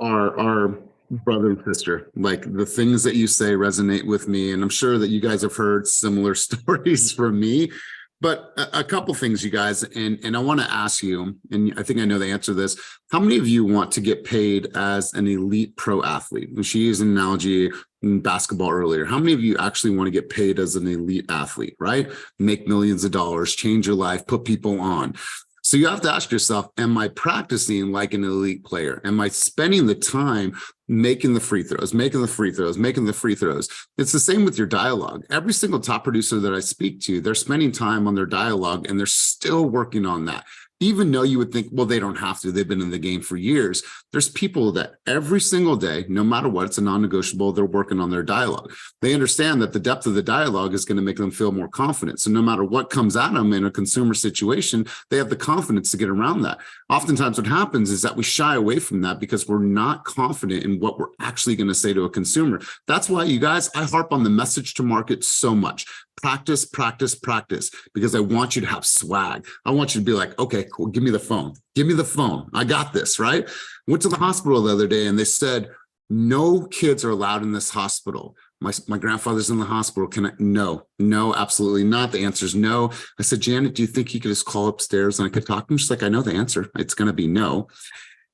Speaker 1: Our brother and sister, like the things that you say resonate with me. And I'm sure that you guys have heard similar stories from me. But a couple things, you guys, and I want to ask you, and I think I know the answer to this. How many of you want to get paid as an elite pro athlete? And she used an analogy in basketball earlier. How many of you actually want to get paid as an elite athlete, right? Make millions of dollars, change your life, put people on. So you have to ask yourself, am I practicing like an elite player? Am I spending the time making the free throws, making the free throws, making the free throws? It's the same with your dialogue. Every single top producer that I speak to, they're spending time on their dialogue and they're still working on that. Even though you would think, well, they don't have to, they've been in the game for years. There's people that every single day, no matter what, it's a non-negotiable, they're working on their dialogue. They understand that the depth of the dialogue is going to make them feel more confident. So no matter what comes at them in a consumer situation, they have the confidence to get around that. Oftentimes what happens is that we shy away from that because we're not confident in what we're actually going to say to a consumer. That's why, you guys, I harp on the message to market so much. Practice, practice, practice, because I want you to have swag. I want you to be like, okay, cool, give me the phone. Give me the phone. I got this, right? Went to the hospital the other day and they said, no kids are allowed in this hospital. My grandfather's in the hospital. Can I? No, absolutely not. The answer is no. I said, Janet, do you think you could just call upstairs and I could talk to him? She's like, I know the answer. It's going to be no.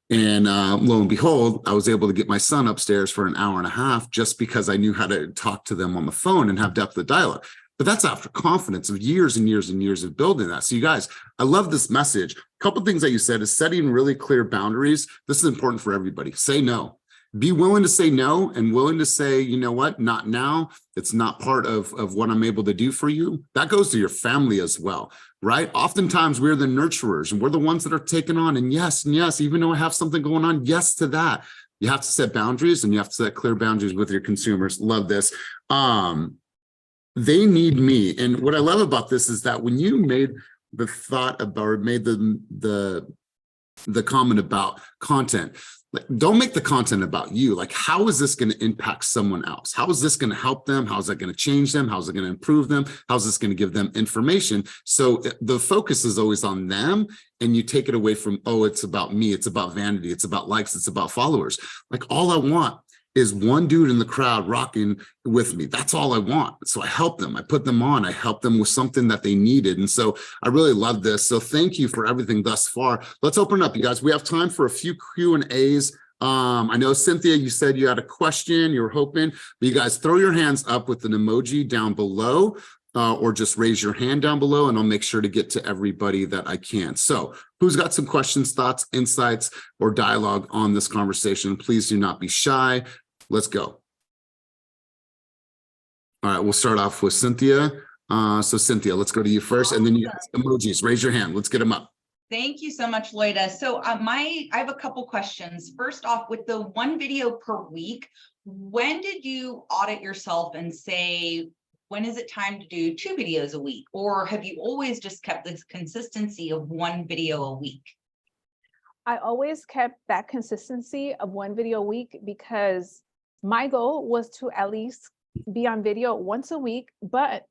Speaker 1: And lo and behold, I was able to get my son upstairs for an hour and a half just because I knew how to talk to them on the phone and have depth of dialogue. But that's after confidence of years and years and years of building that. So you guys, I love this message. A couple of things that you said is setting really clear boundaries. This is important for everybody. Say no. Be willing to say no and willing to say, you know what, not now. It's not part of what I'm able to do for you. That goes to your family as well, right? Oftentimes we're the nurturers and we're the ones that are taking on. And yes, even though I have something going on, yes to that. You have to set boundaries and you have to set clear boundaries with your consumers. Love this. They need me. And what I love about this is that when you made the thought about, or made the comment about content, like, don't make the content about you. Like, how is this going to impact someone else? How is this going to help them? How is that going to change them? How is it going to improve them? How is this going to give them information? So the focus is always on them, and you take it away from, oh, it's about me. It's about vanity. It's about likes. It's about followers. Like, all I want is one dude in the crowd rocking with me. That's all I want. So I help them. I put them on. I help them with something that they needed. And so I really love this. So thank you for everything thus far. Let's open up, you guys. We have time for a few Q&As. I know, Cynthia, you said you had a question. You were hoping, but you guys throw your hands up with an emoji down below, or just raise your hand down below, and I'll make sure to get to everybody that I can. So who's got some questions, thoughts, insights, or dialogue on this conversation? Please do not be shy. Let's go. All right, we'll start off with Cynthia. So Cynthia, let's go to you first, and then you guys, emojis, raise your hand. Let's get them up.
Speaker 4: Thank you so much, Loida. So I have a couple questions. First off, with the one video per week, when did you audit yourself and say, when is it time to do 2 videos a week? Or have you always just kept this consistency of 1 video a week?
Speaker 3: I always kept that consistency of 1 video a week because my goal was to at least be on video once a week, but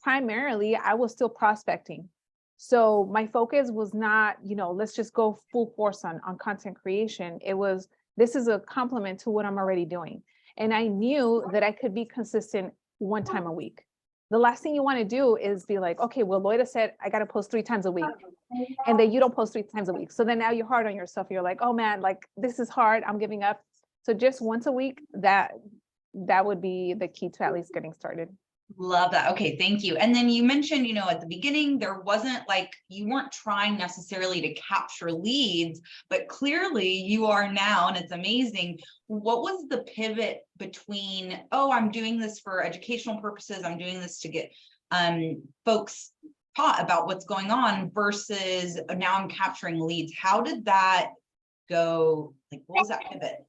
Speaker 3: primarily I was still prospecting. So my focus was not, let's just go full force on content creation. It was, this is a complement to what I'm already doing. And I knew that I could be consistent 1 time a week. The last thing you want to do is be like, okay, well, Loida said I got to post 3 times a week. And then you don't post 3 times a week. So then now you're hard on yourself. You're like, oh man, like this is hard. I'm giving up. So just once a week, that would be the key to at least getting started.
Speaker 4: Love that. Okay, thank you. And then you mentioned, at the beginning, there wasn't you weren't trying necessarily to capture leads, but clearly you are now, and it's amazing. What was the pivot between, oh, I'm doing this for educational purposes, I'm doing this to get folks taught about what's going on, versus now I'm capturing leads? How did that go? What was that pivot?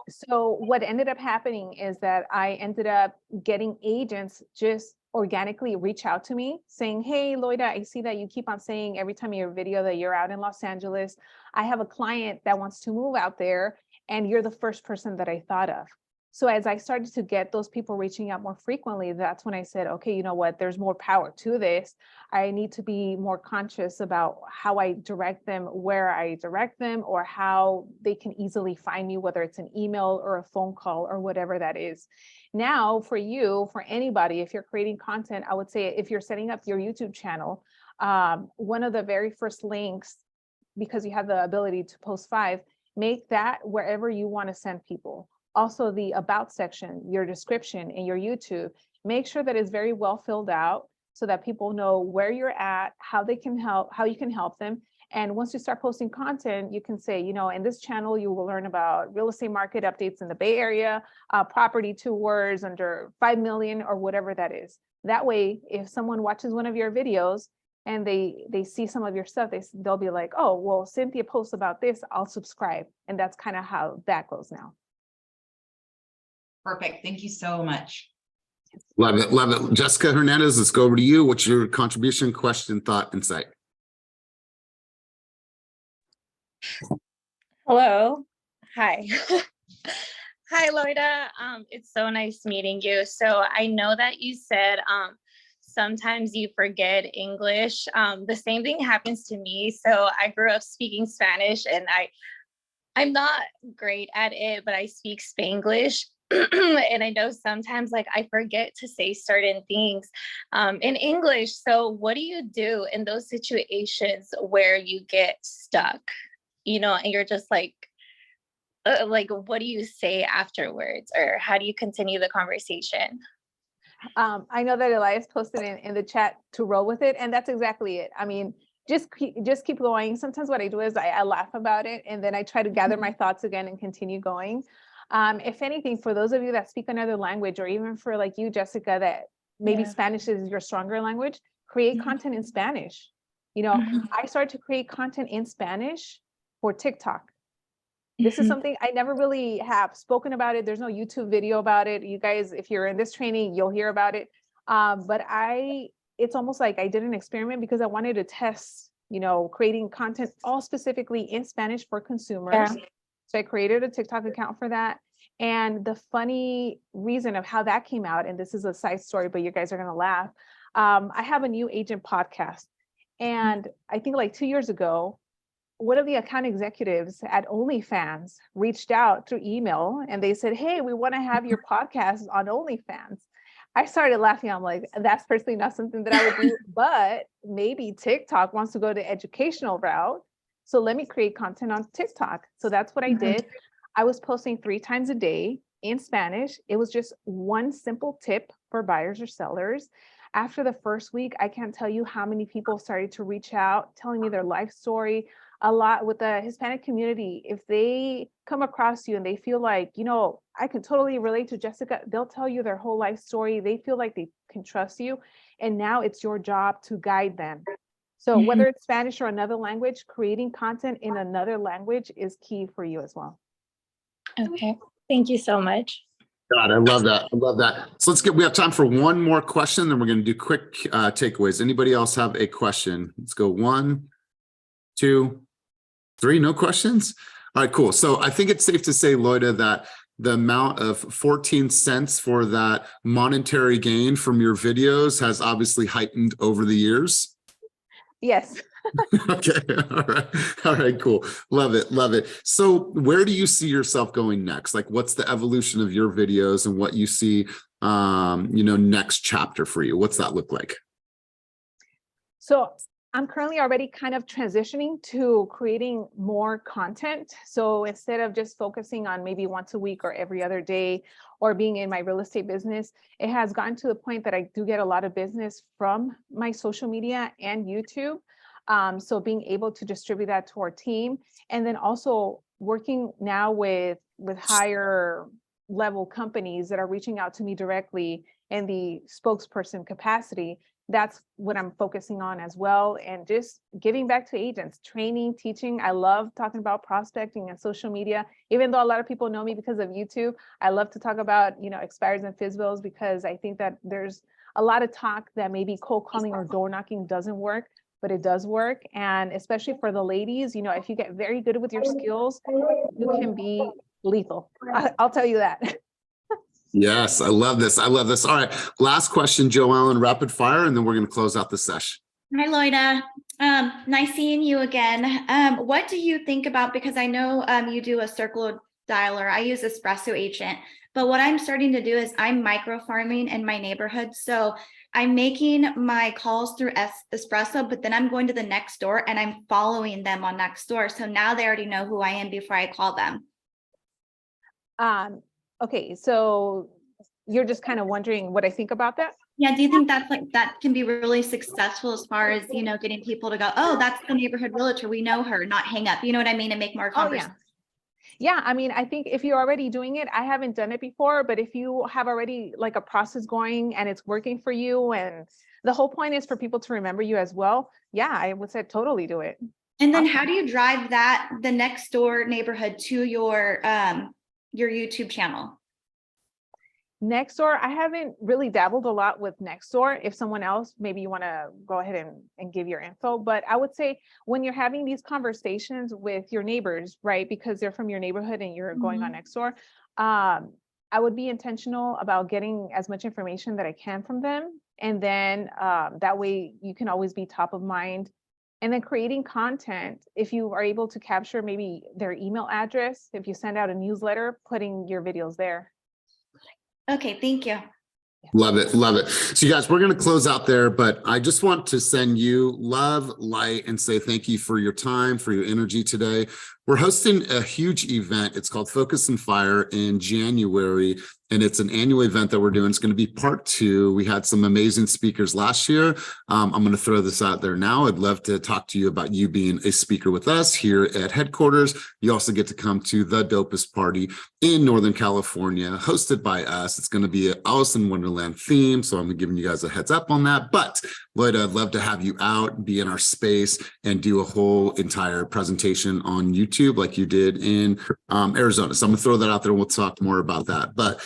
Speaker 3: So what ended up happening is that I ended up getting agents just organically reach out to me saying, hey, Loida, I see that you keep on saying every time you have a video that you're out in Los Angeles. I have a client that wants to move out there, and you're the first person that I thought of. So as I started to get those people reaching out more frequently, that's when I said, okay, you know what, there's more power to this. I need to be more conscious about how I direct them, where I direct them, or how they can easily find me, whether it's an email or a phone call or whatever that is. Now, for you, for anybody, if you're creating content, I would say if you're setting up your YouTube channel, one of the very first links, because you have the ability to post 5, make that wherever you want to send people. Also, the about section, your description in your YouTube, make sure that it's very well filled out so that people know where you're at, how they can help, how you can help them. And once you start posting content, you can say, in this channel, you will learn about real estate market updates in the Bay Area, property tours under 5 million or whatever that is. That way, if someone watches one of your videos and they see some of your stuff, they'll be like, oh, well, Cynthia posts about this, I'll subscribe. And that's kind of how that goes now.
Speaker 4: Perfect. Thank you so much.
Speaker 1: Love it. Love it. Jessica Hernandez, let's go over to you. What's your contribution, question, thought, insight?
Speaker 5: Hello. Hi. Hi, Loida. It's so nice meeting you. So I know that you said sometimes you forget English. The same thing happens to me. So I grew up speaking Spanish, and I'm not great at it, but I speak Spanglish. And I know sometimes like I forget to say certain things in English. So what do you do in those situations where you get stuck, and you're just like, what do you say afterwards, or how do you continue the conversation?
Speaker 3: I know that Elias posted in the chat to roll with it, and that's exactly it. I mean, just keep going. Sometimes what I do is I laugh about it, and then I try to gather my thoughts again and continue going. If anything, for those of you that speak another language, or even for like you, Jessica, that maybe
Speaker 5: Yeah.
Speaker 3: Spanish is your stronger language, create content in Spanish. I started to create content in Spanish for TikTok. This is something I never really have spoken about it. There's no YouTube video about it. You guys, if you're in this training, you'll hear about it. But it's almost like I did an experiment because I wanted to test, creating content all specifically in Spanish for consumers.
Speaker 5: Yeah.
Speaker 3: So I created a TikTok account for that. And the funny reason of how that came out, and this is a side story, but you guys are going to laugh. I have a new agent podcast. And I think like 2 years ago, one of the account executives at OnlyFans reached out through email and they said, hey, we want to have your podcast on OnlyFans. I started laughing. I'm like, that's personally not something that I would do, but maybe TikTok wants to go the educational route. So let me create content on TikTok. So that's what I did. I was posting 3 times a day in Spanish. It was just one simple tip for buyers or sellers. After the first week, I can't tell you how many people started to reach out, telling me their life story. A lot with the Hispanic community, if they come across you and they feel like, I can totally relate to Jessica, they'll tell you their whole life story. They feel like they can trust you. And now it's your job to guide them. So whether it's Spanish or another language, creating content in another language is key for you as well.
Speaker 5: Okay. Thank you so much.
Speaker 1: God, I love that. I love that. So we have time for one more question, then we're going to do quick takeaways. Anybody else have a question? Let's go 1, 2, 3, no questions? All right, cool. So I think it's safe to say, Loida, that the amount of 14 cents for that monetary gain from your videos has obviously heightened over the years.
Speaker 3: Yes.
Speaker 1: Okay. All right, cool. Love it. Love it. So where do you see yourself going next? Like, what's the evolution of your videos and what you see, next chapter for you? What's that look like?
Speaker 3: So I'm currently already kind of transitioning to creating more content. So instead of just focusing on maybe once a week or every other day or being in my real estate business, it has gotten to the point that I do get a lot of business from my social media and YouTube. So being able to distribute that to our team, and then also working now with higher level companies that are reaching out to me directly in the spokesperson capacity. That's what I'm focusing on as well. And just giving back to agents, training, teaching. I love talking about prospecting and social media. Even though a lot of people know me because of YouTube, I love to talk about, expires and FSBOs, because I think that there's a lot of talk that maybe cold calling or door knocking doesn't work, but it does work. And especially for the ladies, if you get very good with your skills, you can be lethal. I'll tell you that.
Speaker 1: Yes, I love this. I love this. All right. Last question, Joellen, rapid fire, and then we're going to close out the session.
Speaker 6: Hi, Loida. Nice seeing you again. What do you think about, because I know you do a circle dialer. I use Espresso Agent, but what I'm starting to do is I'm micro farming in my neighborhood. So I'm making my calls through Espresso, but then I'm going to the next door and I'm following them on next door. So now they already know who I am before I call them.
Speaker 3: Okay, so you're just kind of wondering what I think about that?
Speaker 6: Yeah, do you think that can be really successful as far as, getting people to go, oh, that's the neighborhood realtor, we know her, not hang up, you know what I mean, and make more conversation?
Speaker 3: Yeah, I mean, I think if you're already doing it, I haven't done it before, but if you have already like a process going and it's working for you, and the whole point is for people to remember you as well, yeah, I would say totally do it.
Speaker 6: And then how do you drive the next door neighborhood to your YouTube channel?
Speaker 3: Nextdoor, I haven't really dabbled a lot with Nextdoor. If someone else, maybe you want to go ahead and give your info, but I would say when you're having these conversations with your neighbors, right, because they're from your neighborhood and you're going on Nextdoor, I would be intentional about getting as much information that I can from them. And then that way you can always be top of mind And then creating content, if you are able to capture maybe their email address, if you send out a newsletter, putting your videos there.
Speaker 6: Okay, thank you.
Speaker 1: Love it. Love it. So you guys, we're going to close out there, but I just want to send you love, light, and say thank you for your time, for your energy today. We're hosting a huge event. It's called Focus and Fire in January, and it's an annual event that we're doing. It's going to be part 2. We had some amazing speakers last year. I'm going to throw this out there now. I'd love to talk to you about you being a speaker with us here at headquarters. You also get to come to the dopest party in Northern California, hosted by us. It's going to be an Alice in Wonderland theme, so I'm giving you guys a heads up on that. But Loida, I'd love to have you out, be in our space, and do a whole entire presentation on YouTube like you did in Arizona. So I'm gonna throw that out there and we'll talk more about that. But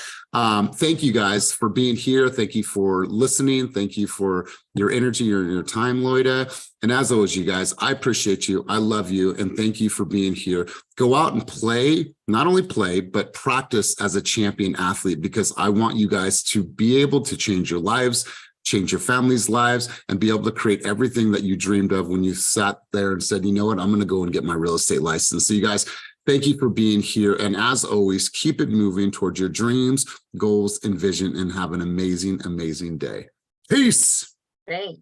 Speaker 1: thank you guys for being here. Thank you for listening. Thank you for your energy, your time, Loida. And as always, you guys, I appreciate you. I love you. And thank you for being here. Go out and play, not only play, but practice as a champion athlete, because I want you guys to be able to change your lives, change your family's lives, and be able to create everything that you dreamed of when you sat there and said, you know what, I'm going to go and get my real estate license. So you guys, thank you for being here. And as always, keep it moving towards your dreams, goals, and vision, and have an amazing, amazing day. Peace.
Speaker 5: Thanks.